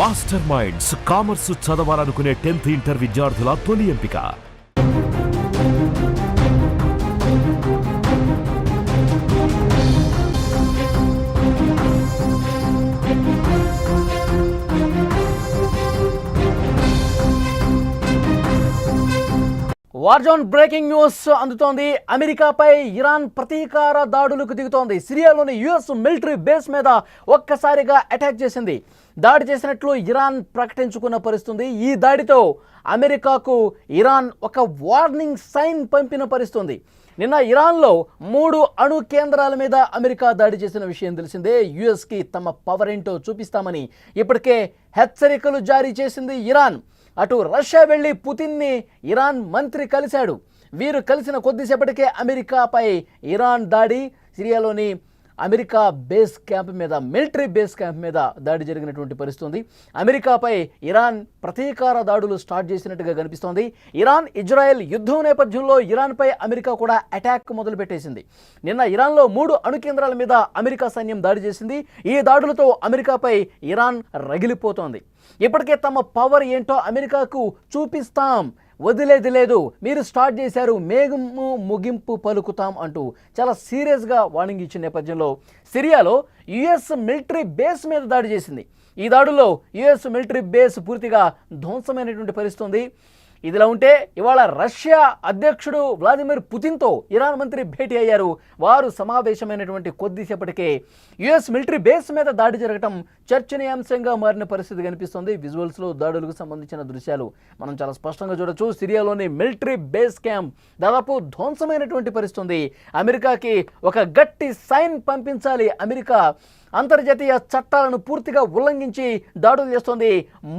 Master minds commerce చదవాలనుకునే 10th inter విద్యార్థుల తొలి ఎంపిక. వార్జోన్ బ్రేకింగ్ న్యూస్ అందుతోంది. అమెరికాపై ఇరాన్ ప్రతీకార దాడులకు దిగుతోంది. సిరియాలోని యుఎస్ మిలిటరీ బేస్ మీద ఒక్కసారిగా అటాక్ చేసింది. దాడి చేసినట్లు ఇరాన్ ప్రకటించుకున్న పరిస్థితుంది. ఈ దాడితో అమెరికాకు ఇరాన్ ఒక వార్నింగ్ సైన్ పంపిన పరిస్థితుంది. నిన్న ఇరాన్లో 3 అణు కేంద్రాల మీద అమెరికా దాడి చేసిన విషయం తెలిసిందే. యుఎస్కి తమ పవర్ ఏంటో చూపిస్తామని ఇప్పటికే హెచ్చరికలు జారీ చేసింది ఇరాన్. అటు రష్యా వెళ్ళి పుతిన్ని ఇరాన్ మంత్రి కలిశాడు. వీరు కలిసిన కొద్దిసేపటికే అమెరికాపై ఇరాన్ దాడి, సిరియాలోని అమెరికా బేస్ క్యాంప్ మీద, మిలిటరీ బేస్ క్యాంప్ మీద దాడి జరిగినటువంటి పరిస్థితుంది. అమెరికాపై ఇరాన్ ప్రతీకార దాడులు స్టార్ట్ చేసినట్టుగా కనిపిస్తోంది. ఇరాన్ ఇజ్రాయెల్ యుద్ధం నేపథ్యంలో ఇరాన్పై అమెరికా కూడా అటాక్ మొదలుపెట్టేసింది. నిన్న ఇరాన్లో 3 అణు కేంద్రాల మీద అమెరికా సైన్యం దాడి చేసింది. ఈ దాడులతో అమెరికాపై ఇరాన్ రగిలిపోతోంది. ఇప్పటికే తమ పవర్ ఏంటో అమెరికాకు చూపిస్తాం, వదిలేది లేదు, మీరు స్టార్ట్ చేశారు, మేఘము ముగింపు పలుకుతాం అంటూ చాలా సీరియస్గా వార్నింగ్ ఇచ్చిన నేపథ్యంలో సిరియాలో యుఎస్ మిలిటరీ బేస్ మీద దాడి చేసింది. ఈ దాడుల్లో యుఎస్ మిలిటరీ బేస్ పూర్తిగా ధ్వంసమైనటువంటి పరిస్థితి ఉంది. ఇదిలా ఉంటే ఇవాళ రష్యా అధ్యక్షుడు వ్లాదిమిర్ పుతిన్తో ఇరాన్ మంత్రి భేటీ అయ్యారు. వారు సమావేశమైనటువంటి కొద్దిసేపటికే యుఎస్ మిలిటరీ బేస్ మీద దాడి జరగడం చర్చనీయాంశంగా మారిన పరిస్థితి కనిపిస్తుంది. విజువల్స్లో దాడులకు సంబంధించిన దృశ్యాలు మనం చాలా స్పష్టంగా చూడొచ్చు. సిరియాలోని మిలిటరీ బేస్ క్యాంప్ దాదాపు ధ్వంసమైనటువంటి పరిస్థితి. అమెరికాకి ఒక గట్టి సైన్ పంపించాలి. అమెరికా అంతర్జాతీయ చట్టాలను పూర్తిగా ఉల్లంఘించి దాడులు చేస్తోంది.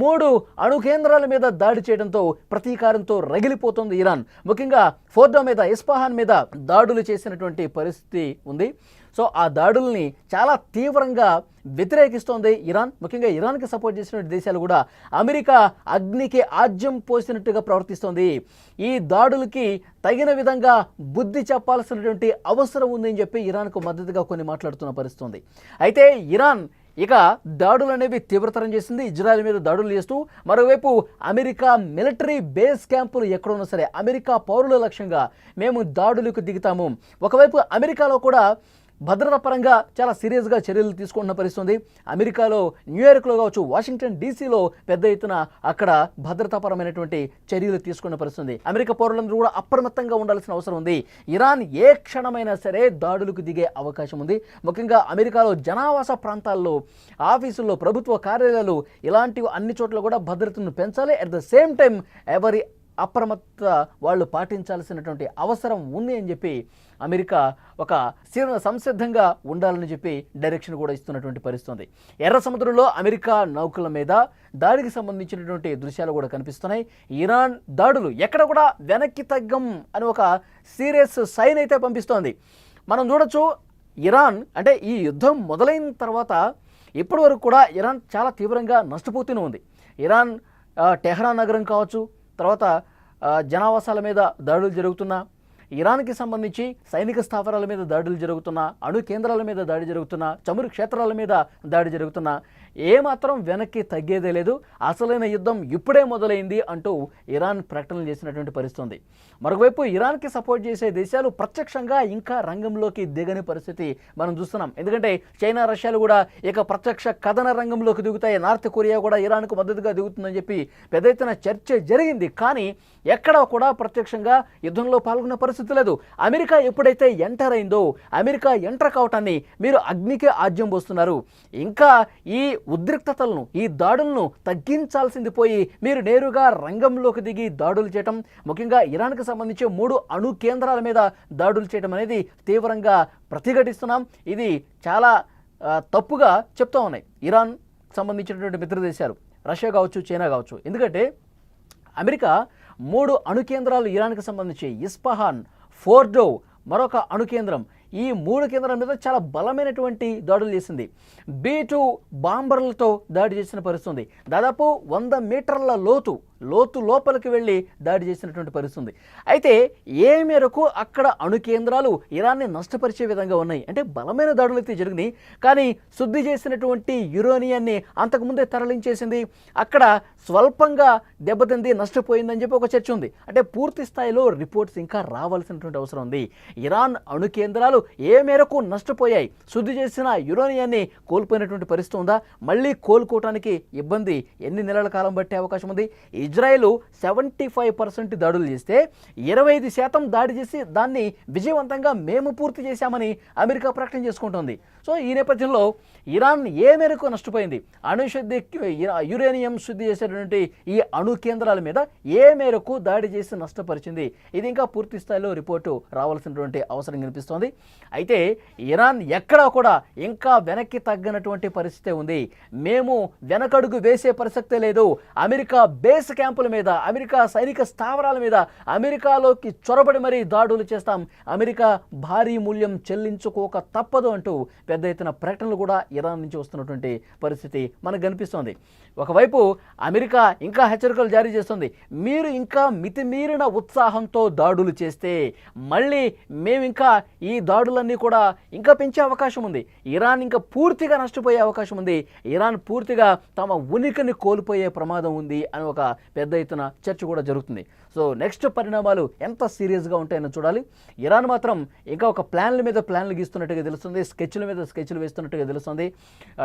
3 అణు కేంద్రాల మీద దాడి చేయడంతో ప్రతీకారంతో రగిలిపోతుంది ఇరాన్. ముఖ్యంగా ఫోర్డో మీద, ఇస్ఫహాన్ మీద దాడులు చేసినటువంటి పరిస్థితి ఉంది. సో ఆ దాడుల్ని చాలా తీవ్రంగా వ్యతిరేకిస్తోంది ఇరాన్. ముఖ్యంగా ఇరాన్కి సపోర్ట్ చేసినటువంటి దేశాలు కూడా అమెరికా అగ్నికి ఆజ్యం పోసినట్టుగా ప్రవర్తిస్తోంది. ఈ దాడులకి తగిన విధంగా బుద్ధి చెప్పాల్సినటువంటి అవసరం ఉందని చెప్పి ఇరాన్కు మద్దతుగా కొన్ని మాట్లాడుతున్న పరిస్థితి. అయితే ఇరాన్ ఇక దాడులు అనేవి తీవ్రతరం చేసింది. ఇజ్రాయెల్ మీద దాడులు చేస్తూ మరోవైపు అమెరికా మిలిటరీ బేస్ క్యాంపులు ఎక్కడున్నా సరే అమెరికా పౌరుల లక్ష్యంగా మేము దాడులకు దిగుతాము. ఒకవైపు అమెరికాలో కూడా భద్రతా పరంగా చాలా సీరియస్గా చర్యలు తీసుకుంటున్న పరిస్థితుంది. అమెరికాలో న్యూయార్క్లో కావచ్చు, వాషింగ్టన్ డీసీలో పెద్ద ఎత్తున అక్కడ భద్రతాపరమైనటువంటి చర్యలు తీసుకున్న పరిస్థితుంది. అమెరికా పౌరులందరూ కూడా అప్రమత్తంగా ఉండాల్సిన అవసరం ఉంది. ఇరాన్ ఏ క్షణమైనా సరే దాడులకు దిగే అవకాశం ఉంది. ముఖ్యంగా అమెరికాలో జనావాస ప్రాంతాల్లో, ఆఫీసుల్లో, ప్రభుత్వ కార్యాలయాలు ఇలాంటివి అన్ని చోట్ల కూడా భద్రతను పెంచాలి. అట్ ద సేమ్ టైం ఎవరి అప్రమత్త వాళ్ళు పాటించాల్సినటువంటి అవసరం ఉంది అని చెప్పి అమెరికా ఒక సంసిద్ధంగా ఉండాలని చెప్పి డైరెక్షన్ కూడా ఇస్తున్నటువంటి పరిస్థితి. ఎర్ర సముద్రంలో అమెరికా నౌకల మీద దాడికి సంబంధించినటువంటి దృశ్యాలు కూడా కనిపిస్తున్నాయి. ఇరాన్ దాడులు ఎక్కడ కూడా వెనక్కి తగ్గం అని ఒక సీరియస్ సైన్ అయితే పంపిస్తోంది. మనం చూడొచ్చు, ఇరాన్ అంటే ఈ యుద్ధం మొదలైన తర్వాత ఇప్పటి వరకు కూడా ఇరాన్ చాలా తీవ్రంగా నష్టపోతూనే ఉంది. ఇరాన్ టెహ్రాన్ నగరం కావచ్చు, తర్వాత జనావాసాల మీద దాడులు జరుగుతున్నా, ఇరాన్కి సంబంధించి సైనిక స్థావరాల మీద దాడులు జరుగుతున్నా, అణు కేంద్రాల మీద దాడి జరుగుతున్నా, చమురు క్షేత్రాల మీద దాడి జరుగుతున్నా ఏమాత్రం వెనక్కి తగ్గేదే లేదు. అసలైన యుద్ధం ఇప్పుడే మొదలైంది అంటూ ఇరాన్ ప్రకటనలు చేసినటువంటి పరిస్థితి. మరోవైపు ఇరాన్కి సపోర్ట్ చేసే దేశాలు ప్రత్యక్షంగా ఇంకా రంగంలోకి దిగని పరిస్థితి మనం చూస్తున్నాం. ఎందుకంటే చైనా, రష్యాలు కూడా ఇక ప్రత్యక్ష కథన రంగంలోకి దిగుతాయి. నార్త్ కొరియా కూడా ఇరాన్కు మద్దతుగా దిగుతుందని చెప్పి పెద్ద ఎత్తున చర్చ జరిగింది. కానీ ఎక్కడా కూడా ప్రత్యక్షంగా యుద్ధంలో పాల్గొన్న పరిస్థితి లేదు. అమెరికా ఎప్పుడైతే ఎంటర్ అయిందో, అమెరికా ఎంటర్ కావటాన్ని మీరు అగ్నికే ఆజ్యం పోస్తున్నారు. ఇంకా ఈ ఉద్రిక్తతలను, ఈ దాడులను తగ్గించాల్సింది పోయి మీరు నేరుగా రంగంలోకి దిగి దాడులు చేయటం, ముఖ్యంగా ఇరాన్కి సంబంధించి 3 అణు కేంద్రాల మీద దాడులు చేయడం అనేది తీవ్రంగా ప్రతిఘటిస్తున్నాం. ఇది చాలా తప్పుగా చెప్తా ఉన్నాయి ఇరాన్ సంబంధించినటువంటి మిత్ర దేశాలు, రష్యా కావచ్చు, చైనా కావచ్చు. ఎందుకంటే అమెరికా 3 అణు కేంద్రాలు ఇరాన్కి సంబంధించి, ఇస్ఫహాన్, ఫోర్డో మరొక అణు కేంద్రం, ఈ 3 కేంద్రాల మీద చాలా బలమైనటువంటి దాడులు చేసింది. B2 బాంబర్లతో దాడి చేసిన పరిస్థితి. దాదాపు 100 మీటర్ల లోతు లోపలికి వెళ్ళి దాడి చేసినటువంటి పరిస్థితి ఉంది. అయితే ఏ మేరకు అక్కడ అణు కేంద్రాలు ఇరాన్ని నష్టపరిచే విధంగా ఉన్నాయి అంటే బలమైన దాడులు అయితే జరిగినాయి, కానీ శుద్ధి చేసినటువంటి యురేనియాన్ని అంతకుముందే తరలించేసింది, అక్కడ స్వల్పంగా దెబ్బతింది, నష్టపోయిందని చెప్పి ఒక చర్చ ఉంది. అంటే పూర్తి స్థాయిలో రిపోర్ట్స్ ఇంకా రావాల్సినటువంటి అవసరం ఉంది. ఇరాన్ అణు కేంద్రాలు ఏ మేరకు నష్టపోయాయి, శుద్ధి చేసిన యురేనియాన్ని కోల్పోయినటువంటి పరిస్థితి ఉందా, మళ్ళీ కోలుకోవటానికి ఇబ్బంది ఎన్ని నెలల కాలం బట్టే అవకాశం ఉంది. ఇజ్రాయెల్ 75% దాడులు చేస్తే 25% దాడి చేసి దాన్ని విజయవంతంగా మేము పూర్తి చేశామని అమెరికా ప్రకటన చేసుకుంటోంది. సో ఈ నేపథ్యంలో ఇరాన్ ఏ మేరకు నష్టపోయింది, అణుశుద్ధి యురేనియం శుద్ధి చేసేటువంటి ఈ అణు కేంద్రాల మీద ఏ మేరకు దాడి చేసి నష్టపరిచింది, ఇది ఇంకా పూర్తి స్థాయిలో రిపోర్టు రావాల్సినటువంటి అవసరం కనిపిస్తోంది. అయితే ఇరాన్ ఎక్కడా కూడా ఇంకా వెనక్కి తగ్గనటువంటి పరిస్థితి ఉంది. మేము వెనకడుగు వేసే ప్రసక్తే లేదు. అమెరికా బేస్ క్యాంపుల మీద, అమెరికా సైనిక స్థావరాల మీద అమెరికాలోకి చొరబడి మరీ దాడులు చేస్తాం, అమెరికా భారీ మూల్యం చెల్లించుకోక తప్పదు అంటూ పెద్ద ఎత్తున ప్రకటనలు కూడా ఇరాన్ నుంచి వస్తున్నటువంటి పరిస్థితి మనకు కనిపిస్తోంది. ఒకవైపు అమెరికా ఇంకా హెచ్చరికలు జారీ చేస్తుంది, మీరు ఇంకా మితిమీరిన ఉత్సాహంతో దాడులు చేస్తే మళ్ళీ మేము ఇంకా ఈ దాడులన్నీ కూడా ఇంకా పెంచే అవకాశం ఉంది, ఇరాన్ ఇంకా పూర్తిగా నష్టపోయే అవకాశం ఉంది, ఇరాన్ పూర్తిగా తమ ఉనికిని కోల్పోయే ప్రమాదం ఉంది అని ఒక పెద్ద ఎత్తున చర్చ కూడా జరుగుతుంది. సో నెక్స్ట్ పరిణామాలు ఎంత సీరియస్గా ఉంటాయని చూడాలి. ఇరాన్ మాత్రం ఇంకా ఒక ప్లాన్ల మీద ప్లాన్లు గీస్తున్నట్టుగా తెలుస్తుంది, స్కెచ్ల మీద స్కెచ్లు వేస్తున్నట్టుగా తెలుస్తుంది.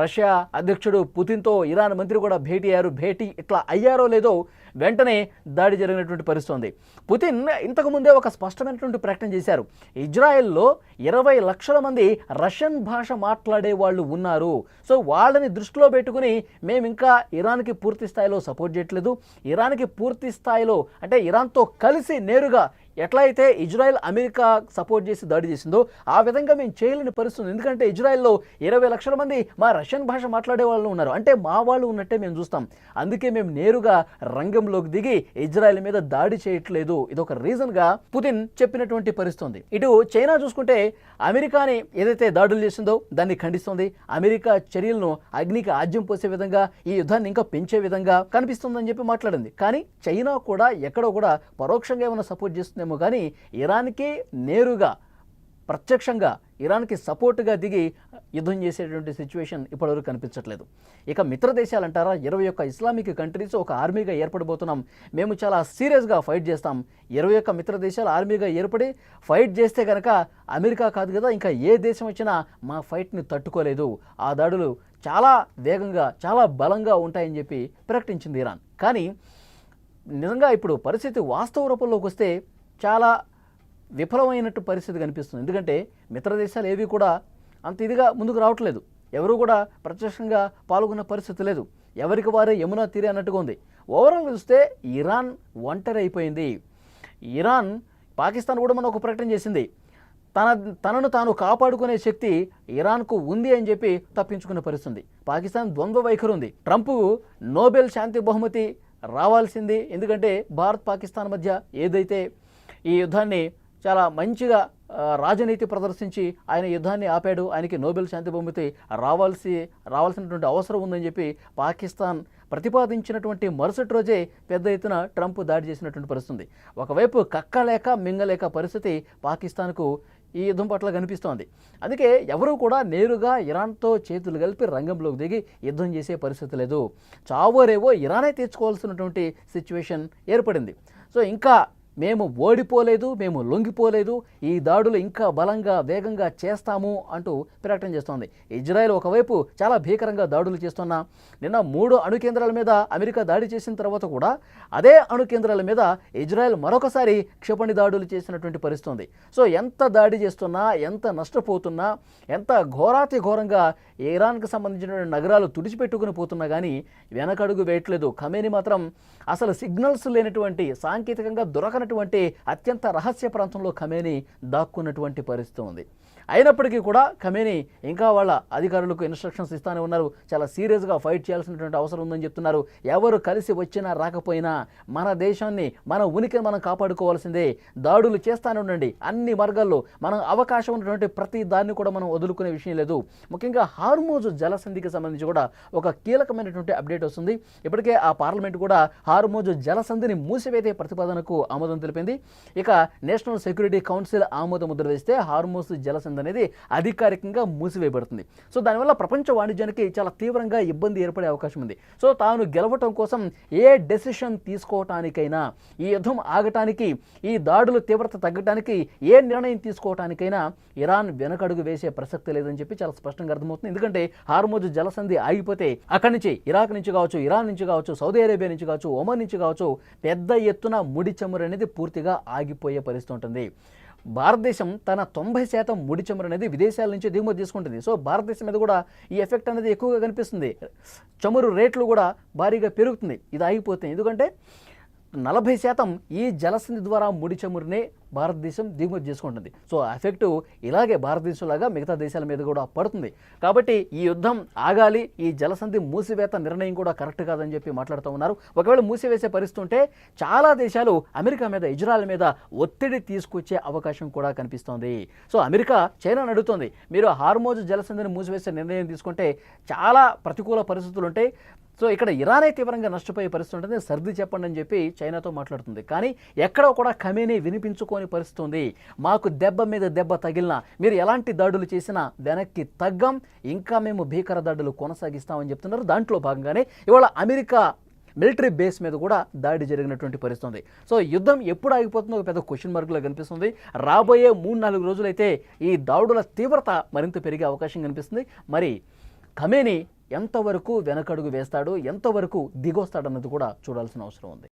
రష్యా అధ్యక్షుడు పుతిన్తో ఇరాన్ మంత్రి కూడా భేటీ ఇట్లా అయ్యారో లేదో వెంటనే దాడి జరిగినటువంటి పరిస్థితి ఉంది. పుతిన్ ఇంతకుముందే ఒక స్పష్టమైనటువంటి ప్రకటన చేశారు, ఇజ్రాయెల్లో 20 లక్షల మంది రష్యన్ భాష మాట్లాడే వాళ్ళు ఉన్నారు, సో వాళ్ళని దృష్టిలో పెట్టుకుని మేము ఇంకా ఇరాన్కి పూర్తి స్థాయిలో సపోర్ట్ చేయట్లేదు, ఇరాన్కి పూర్తి స్థాయిలో అంటే ఇరాన్తో కలిసి నేరుగా ఎట్లయితే ఇజ్రాయెల్ అమెరికా సపోర్ట్ చేసి దాడి చేసిందో ఆ విధంగా మేము చేయలేని పరిస్థితి, ఎందుకంటే ఇజ్రాయెల్లో 20 లక్షల మంది మా రష్యన్ భాష మాట్లాడే వాళ్ళు ఉన్నారు, అంటే మా వాళ్ళు ఉన్నట్టే మేము చూస్తాం, అందుకే మేము నేరుగా రంగంలోకి దిగి ఇజ్రాయెల్ మీద దాడి చేయట్లేదు, ఇదొక రీజన్గా పుతిన్ చెప్పినటువంటి పరిస్థితి ఉంది. ఇటు చైనా చూసుకుంటే అమెరికాని ఏదైతే దాడులు చేసిందో దాన్ని ఖండిస్తుంది, అమెరికా చర్యలను అగ్నికి ఆజ్యం పోసే విధంగా ఈ యుద్ధాన్ని ఇంకా పెంచే విధంగా కనిపిస్తుందని చెప్పి మాట్లాడింది. కానీ చైనా కూడా ఎక్కడో కూడా పరోక్షంగా ఏమైనా సపోర్ట్ చేస్తుందేమో కానీ ఇరాన్కి నేరుగా ప్రత్యక్షంగా ఇరాన్కి సపోర్టుగా దిగి యుద్ధం చేసేటువంటి సిచ్యువేషన్ ఇప్పటివరకు కనిపించట్లేదు. ఇక మిత్ర దేశాలు అంటారా, 21 ఇస్లామిక్ కంట్రీస్ ఒక ఆర్మీగా ఏర్పడబోతున్నాం, మేము చాలా సీరియస్గా ఫైట్ చేస్తాం, 21 మిత్ర దేశాలు ఆర్మీగా ఏర్పడి ఫైట్ చేస్తే కనుక అమెరికా కాదు కదా ఇంకా ఏ దేశం వచ్చినా మా ఫైట్ని తట్టుకోలేదు, ఆ దాడులు చాలా వేగంగా చాలా బలంగా ఉంటాయని చెప్పి ప్రకటించింది ఇరాన్. కానీ నిజంగా ఇప్పుడు పరిస్థితి వాస్తవ రూపంలోకి వస్తే చాలా విఫలమైనట్టు పరిస్థితి కనిపిస్తుంది, ఎందుకంటే మిత్ర దేశాలు ఏవి కూడా అంత ఇదిగా ముందుకు రావట్లేదు, ఎవరు కూడా ప్రత్యక్షంగా పాల్గొన్న పరిస్థితి లేదు, ఎవరికి వారే యమునా తీరే అన్నట్టుగా ఉంది. ఓవరాల్ చూస్తే ఇరాన్ ఒంటరి అయిపోయింది. ఇరాన్ పాకిస్తాన్ కూడా మనం ఒక ప్రకటన చేసింది, తనను తాను కాపాడుకునే శక్తి ఇరాన్కు ఉంది అని చెప్పి తప్పించుకునే పరిస్థితి. పాకిస్తాన్ ద్వంద్వ వైఖరి ఉంది, ట్రంప్ నోబెల్ శాంతి బహుమతి రావాల్సింది, ఎందుకంటే భారత్ పాకిస్తాన్ మధ్య ఏదైతే ఈ యుద్ధాన్ని చాలా మంచిగా రాజనీతి ప్రదర్శించి ఆయన యుద్ధాన్ని ఆపాడు, ఆయనకి నోబెల్ శాంతి బహుమతి రావాల్సినటువంటి అవసరం ఉందని చెప్పి పాకిస్తాన్ ప్రతిపాదించినటువంటి మరుసటి రోజే పెద్ద ఎత్తున ట్రంప్ దాడి చేసినటువంటి పరిస్థితి. ఒకవైపు కక్కలేక మింగలేక పరిస్థితి పాకిస్తాన్కు ఈ యుద్ధం పట్ల కనిపిస్తోంది. అందుకే ఎవరూ కూడా నేరుగా ఇరాన్తో చేతులు కలిపి రంగంలోకి దిగి యుద్ధం చేసే పరిస్థితి లేదు, చావోరేవో ఇరానే తెచ్చుకోవాల్సినటువంటి సిచ్యువేషన్ ఏర్పడింది. సో ఇంకా మేము ఓడిపోలేదు, మేము లొంగిపోలేదు, ఈ దాడులు ఇంకా బలంగా వేగంగా చేస్తాము అంటూ ప్రకటన చేస్తోంది. ఇజ్రాయెల్ ఒకవైపు చాలా భీకరంగా దాడులు చేస్తున్నా, నిన్న 3 అణు కేంద్రాల మీద అమెరికా దాడి చేసిన తర్వాత కూడా అదే అణు కేంద్రాల మీద ఇజ్రాయెల్ మరొకసారి క్షిపణి దాడులు చేసినటువంటి పరిస్థితి ఉంది. సో ఎంత దాడి చేస్తున్నా, ఎంత నష్టపోతున్నా, ఎంత ఘోరాతి ఘోరంగా ఇరాన్కి సంబంధించినటువంటి నగరాలు తుడిచిపెట్టుకుని పోతున్నా కానీ వెనకడుగు వేయట్లేదు. ఖమేనీ మాత్రం అసలు సిగ్నల్స్ లేనటువంటి, సాంకేతికంగా దొరకనటువంటి అత్యంత రహస్య ప్రాంతంలో ఖమేనీ దాక్కున్నటువంటి పరిస్థితి ఉంది. అయినప్పటికీ కూడా ఖమేనీ ఇంకా వాళ్ళ అధికారులకు ఇన్స్ట్రక్షన్స్ ఇస్తానే ఉన్నారు. చాలా సీరియస్గా ఫైట్ చేయాల్సినటువంటి అవసరం ఉందని చెప్తున్నారు. ఎవరు కలిసి వచ్చినా రాకపోయినా మన దేశాన్ని, మన ఉనికిని మనం కాపాడుకోవాల్సిందే. దాడులు చేస్తానే ఉండండి. అన్ని మార్గాల్లో మనం అవకాశం ఉన్నటువంటి ప్రతి దాన్ని కూడా మనం వదులుకునే విషయం లేదు. ముఖ్యంగా హార్మోజ్ జలసంధికి సంబంధించి కూడా ఒక కీలకమైనటువంటి అప్డేట్ వస్తుంది. ఇప్పటికే ఆ పార్లమెంట్ కూడా హార్మోజ్ జలసంధిని మూసివేసే ప్రతిపాదనకు ఆమోదం తెలిపింది. ఇక నేషనల్ సెక్యూరిటీ కౌన్సిల్ ఆమోద ముద్ర వేస్తే హార్మోజ్ జలసంధి అనేది అధికారికంగా మూసివేయబడుతుంది. సో దానివల్ల ప్రపంచ వాణిజ్యానికి చాలా తీవ్రంగా ఇబ్బంది ఏర్పడే అవకాశం ఉంది. సో తాను గెలవటం కోసం ఏ డెసిషన్ తీసుకోవటానికైనా, ఈ యుద్ధం ఆగటానికి, ఈ దాడుల తీవ్రత తగ్గటానికి ఏ నిర్ణయం తీసుకోవటానికైనా ఇరాన్ వెనకడుగు వేసే ప్రసక్తి లేదని చెప్పి చాలా స్పష్టంగా అర్థమవుతుంది. ఎందుకంటే హార్మోజ్ జలసంధి ఆగిపోతే అక్కడి నుంచి ఇరాక్ నుంచి కావచ్చు, ఇరాన్ నుంచి కావచ్చు, సౌదీ అరేబియా నుంచి కావచ్చు, ఒమన్ నుంచి కావచ్చు పెద్ద ఎత్తున ముడి చమురు అనేది పూర్తిగా ఆగిపోయే పరిస్థితి ఉంటుంది. భారతదేశం తన 90% ముడి చమురు అనేది విదేశాల నుంచి దిగుమతి తీసుకుంటుంది. సో భారతదేశం మీద కూడా ఈ ఎఫెక్ట్ అనేది ఎక్కువగా కనిపిస్తుంది. చమురు రేట్లు కూడా భారీగా పెరుగుతుంది ఇది ఆగిపోతే. ఎందుకంటే 40% ఈ జలసంధి ద్వారా ముడి చమురునే భారతదేశం దిగుమతి చేసుకుంటుంది. సో ఎఫెక్ట్ ఇలాగే భారతదేశంలాగా మిగతా దేశాల మీద కూడా పడుతుంది. కాబట్టి ఈ యుద్ధం ఆగాలి, ఈ జలసంధి మూసివేత నిర్ణయం కూడా కరెక్ట్ కాదని చెప్పి మాట్లాడుతూ ఉన్నారు. ఒకవేళ మూసివేసే పరిస్థితి ఉంటే చాలా దేశాలు అమెరికా మీద, ఇజ్రాయెల్ మీద ఒత్తిడి తీసుకొచ్చే అవకాశం కూడా కనిపిస్తోంది. సో అమెరికా చైనాను అడుగుతోంది, మీరు హార్మోజ్ జలసంధిని మూసివేసే నిర్ణయం తీసుకుంటే చాలా ప్రతికూల పరిస్థితులు ఉంటాయి. సో ఇక్కడ ఇరానే తీవ్రంగా నష్టపోయే పరిస్థితి ఉంటుంది, సర్ది చెప్పండి అని చెప్పి చైనాతో మాట్లాడుతుంది. కానీ ఎక్కడో కూడా ఖమేనీ వినిపించుకోని పరిస్థితి ఉంది. మాకు దెబ్బ మీద దెబ్బ తగిలినా, మీరు ఎలాంటి దాడులు చేసినా వెనక్కి తగ్గం, ఇంకా మేము భీకర దాడులు కొనసాగిస్తామని చెప్తున్నారు. దాంట్లో భాగంగానే ఇవాళ అమెరికా మిలిటరీ బేస్ మీద కూడా దాడి జరిగినటువంటి పరిస్థితి ఉంది. సో యుద్ధం ఎప్పుడు ఆగిపోతుందో పెద్ద క్వశ్చన్ మార్కులో కనిపిస్తుంది. రాబోయే 3-4 రోజులైతే ఈ దాడుల తీవ్రత మరింత పెరిగే అవకాశం కనిపిస్తుంది. మరి ఖమేనీ ఎంతవరకు వెనకడుగు వేస్తాడో, ఎంతవరకు దిగొస్తాడన్నది కూడా చూడాల్సిన అవసరం ఉంది.